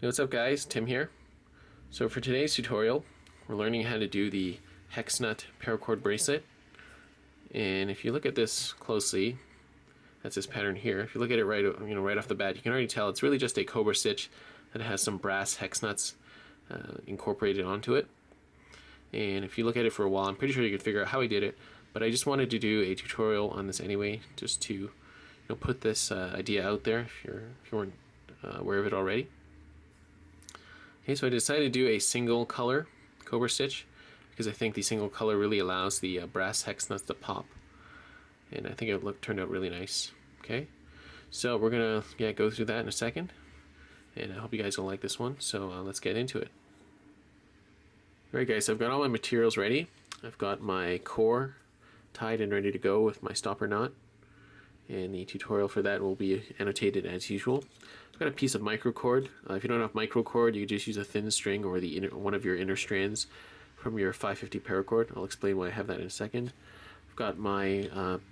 Hey, what's up guys, Tim here. So for today's tutorial, we're learning how to do the hex nut paracord bracelet. And if you look at this closely, that's this pattern here. If you look at it right off the bat, you can already tell it's really just a cobra stitch that has some brass hex nuts incorporated onto it. And if you look at it for a while, I'm pretty sure you can figure out how I did it. But I just wanted to do a tutorial on this anyway, just to put this idea out there if you weren't aware of it already. Okay, so I decided to do a single color cobra stitch because I think the single color really allows the brass hex nuts to pop, and I think it turned out really nice. Okay, so we're gonna go through that in a second, and I hope you guys will like this one. So let's get into it. Alright guys, so I've got all my materials ready. I've got my core tied and ready to go with my stopper knot, and the tutorial for that will be annotated as usual. I've got a piece of microcord. If you don't have microcord, you can just use a thin string or one of your inner strands from your 550 paracord. I'll explain why I have that in a second. I've got my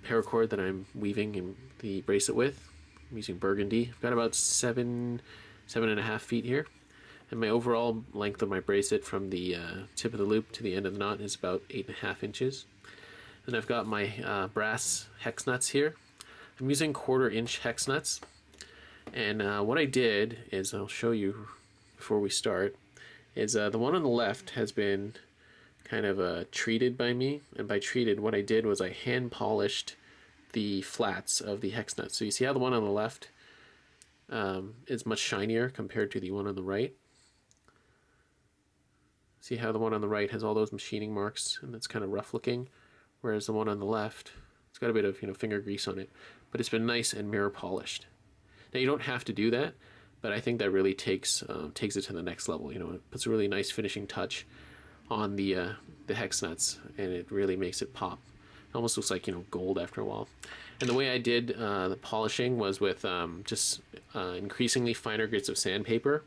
paracord that I'm weaving in the bracelet with. I'm using burgundy. I've got about 7.5 feet here. And my overall length of my bracelet from the tip of the loop to the end of the knot is about 8.5 inches. And I've got my brass hex nuts here. I'm using 1/4 inch hex nuts, and what I did is, I'll show you before we start, is the one on the left has been kind of treated by me, and by treated, what I did was I hand polished the flats of the hex nuts. So you see how the one on the left is much shinier compared to the one on the right. See how the one on the right has all those machining marks and it's kind of rough looking, whereas the one on the left, it's got a bit of finger grease on it, but it's been nice and mirror polished. Now you don't have to do that, but I think that really takes it to the next level. It puts a really nice finishing touch on the hex nuts, and it really makes it pop. It almost looks like gold after a while. And the way I did the polishing was with just increasingly finer grits of sandpaper.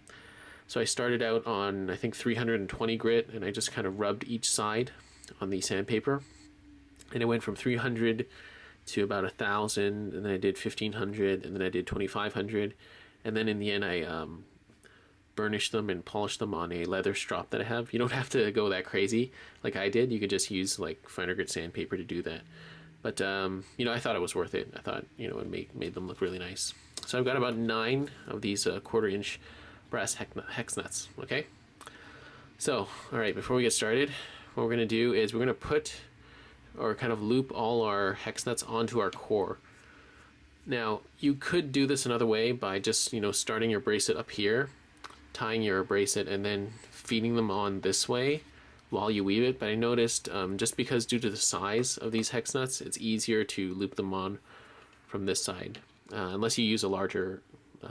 So I started out on, I think, 320 grit, and I just kind of rubbed each side on the sandpaper. And it went from 300 to about 1,000, and then I did 1,500, and then I did 2,500, and then in the end I burnished them and polished them on a leather strop that I have. You don't have to go that crazy like I did. You could just use like finer grit sandpaper to do that. But I thought it was worth it. I thought it made them look really nice. So I've got about 9 of these 1/4 inch brass hex nuts. Okay. So all right, before we get started, what we're gonna do is we're gonna put, or kind of loop, all our hex nuts onto our core. Now you could do this another way by just starting your bracelet up here, tying your bracelet, and then feeding them on this way while you weave it. But I noticed just because due to the size of these hex nuts, it's easier to loop them on from this side, unless you use a larger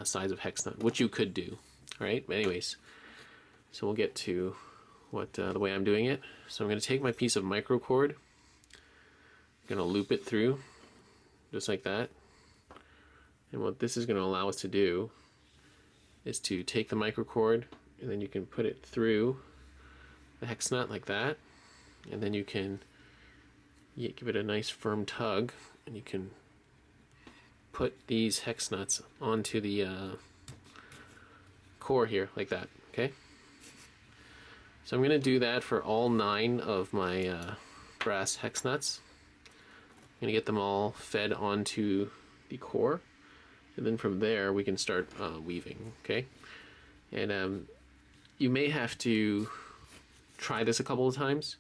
size of hex nut, which you could do. All right, but anyways, so we'll get to what the way I'm doing it. So I'm going to take my piece of microcord, gonna loop it through just like that, and what this is going to allow us to do is to take the microcord, and then you can put it through the hex nut like that, and then you can give it a nice firm tug, and you can put these hex nuts onto the core here like that. Okay, so I'm going to do that for all 9 of my brass hex nuts. I'm going to get them all fed onto the core, and then from there we can start weaving. Okay, and you may have to try this a couple of times,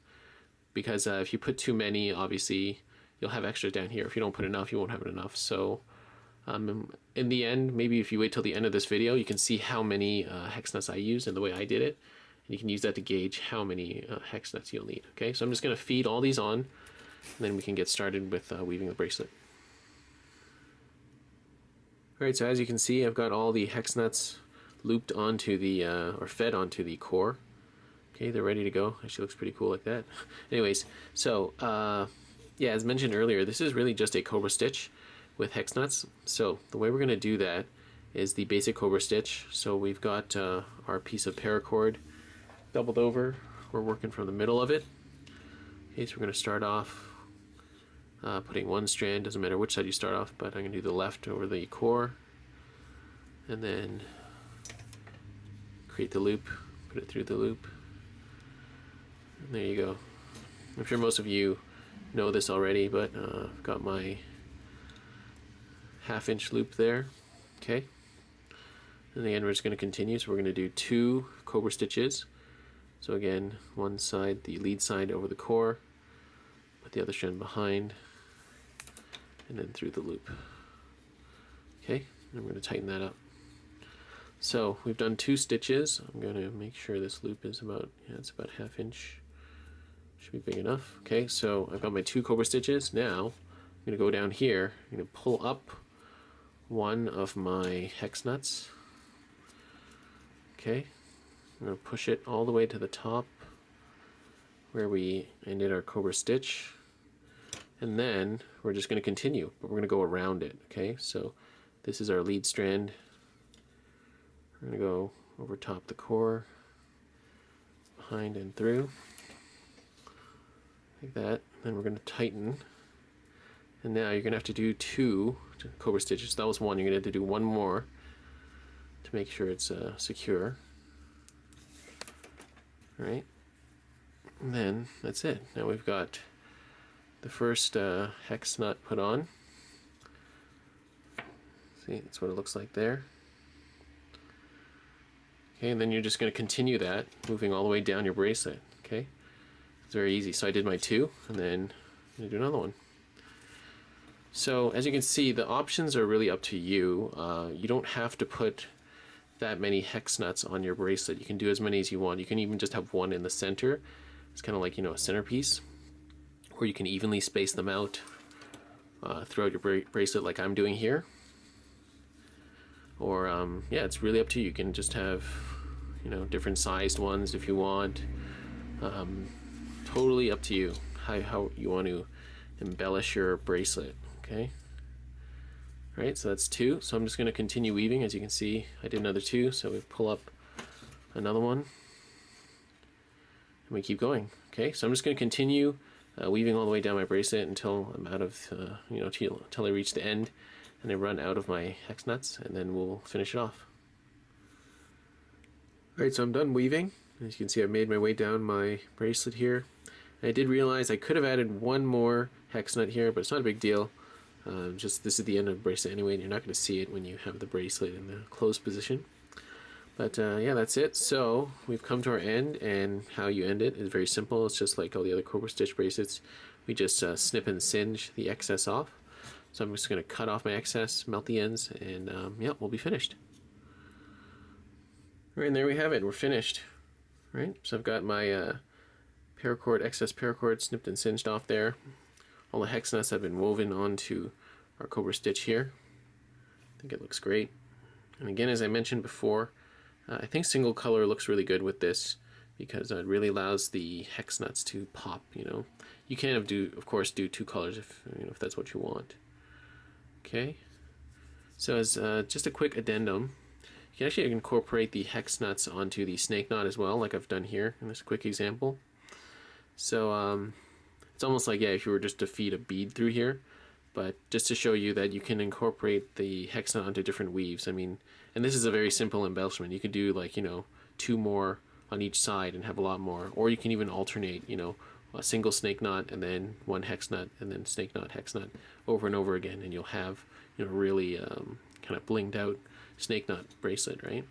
because if you put too many, obviously you'll have extra down here. If you don't put enough, you won't have enough. So in the end, maybe if you wait till the end of this video, you can see how many hex nuts I used and the way I did it, and you can use that to gauge how many hex nuts you'll need. Okay, so I'm just going to feed all these on, and then we can get started with weaving the bracelet. Alright, so as you can see, I've got all the hex nuts looped onto the, or fed onto the core. Okay, they're ready to go. Actually looks pretty cool like that. Anyways, so, yeah, as mentioned earlier, this is really just a cobra stitch with hex nuts. So the way we're going to do that is the basic cobra stitch. So we've got our piece of paracord doubled over. We're working from the middle of it. Okay, so we're going to start off putting one strand, doesn't matter which side you start off, but I'm going to do the left over the core, and then create the loop, put it through the loop, and there you go. I'm sure most of you know this already, but I've got my 1/2 inch loop there. Okay, and again we're just going to continue, so we're going to do 2 cobra stitches. So again, one side, the lead side over the core, put the other strand behind, and then through the loop. Okay, and we're going to tighten that up. So we've done 2 stitches. I'm going to make sure this loop is about, yeah, it's about 1/2 inch. Should be big enough. Okay, so I've got my 2 cobra stitches. Now I'm going to go down here. I'm going to pull up one of my hex nuts. Okay, I'm going to push it all the way to the top where we ended our cobra stitch, and then we're just going to continue, but we're going to go around it. Okay, so this is our lead strand. We're going to go over top the core, behind and through, like that. Then we're going to tighten, and now you're going to have to do 2 cobra stitches. That was 1. You're going to have to do 1 more to make sure it's secure. All right, and then that's it. Now we've got the first hex nut put on. See, that's what it looks like there. Okay, and then you're just going to continue that, moving all the way down your bracelet. Okay, it's very easy. So I did my 2, and then I'm going to do another one. So as you can see, the options are really up to you. You don't have to put that many hex nuts on your bracelet. You can do as many as you want. You can even just have one in the center. It's kind of like, you know, a centerpiece, or you can evenly space them out throughout your bracelet like I'm doing here. Or yeah, it's really up to you. You can just have, you know, different sized ones if you want. Totally up to you how you want to embellish your bracelet. Okay. All right, so that's 2. So I'm just going to continue weaving. As you can see, I did another 2, so we pull up another one, and we keep going. Okay, so I'm just going to continue weaving all the way down my bracelet until I'm out of, you know, until I reach the end, and I run out of my hex nuts, and then we'll finish it off. All right, so I'm done weaving. As you can see, I've made my way down my bracelet here. And I did realize I could have added 1 more hex nut here, but it's not a big deal. Just this is the end of the bracelet anyway, and you're not going to see it when you have the bracelet in the closed position. But yeah, that's it. So we've come to our end, and how you end it is very simple. It's just like all the other cobra stitch bracelets. We just snip and singe the excess off. So I'm just going to cut off my excess, melt the ends, and yeah, we'll be finished. All right, and there we have it. We're finished. All right, so I've got my paracord, excess paracord snipped and singed off there. All the hex nuts have been woven onto our cobra stitch here. I think it looks great. And again, as I mentioned before, I think single color looks really good with this because it really allows the hex nuts to pop. You know, you can of course do 2 colors if if that's what you want. Okay. So as just a quick addendum, you can actually incorporate the hex nuts onto the snake knot as well, like I've done here in this quick example. So it's almost like, yeah, if you were just to feed a bead through here, but just to show you that you can incorporate the hex knot onto different weaves. I mean, and this is a very simple embellishment. You could do like, 2 more on each side and have a lot more, or you can even alternate, a single snake knot and then 1 hex nut and then snake knot, hex nut over and over again, and you'll have, really kind of blinged out snake knot bracelet, right?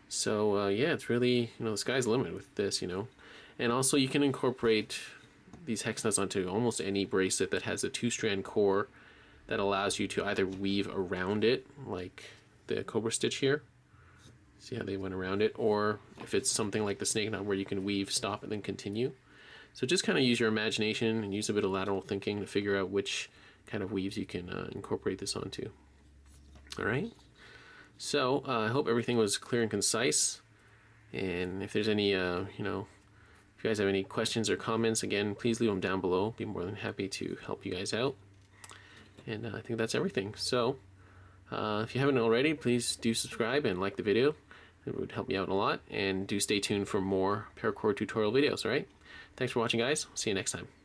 So yeah, it's really, the sky's the limit with this, and also you can incorporate these hex nuts onto almost any bracelet that has a 2-strand core that allows you to either weave around it, like the cobra stitch here. See how they went around it? Or if it's something like the snake knot where you can weave, stop, and then continue. So just kind of use your imagination and use a bit of lateral thinking to figure out which kind of weaves you can incorporate this onto. All right. So I hope everything was clear and concise. And if there's any, if you guys have any questions or comments, again, please leave them down below. Be more than happy to help you guys out. And I think that's everything. So if you haven't already, please do subscribe and like the video. It would help me out a lot. And do stay tuned for more paracord tutorial videos, all right? Thanks for watching, guys. See you next time.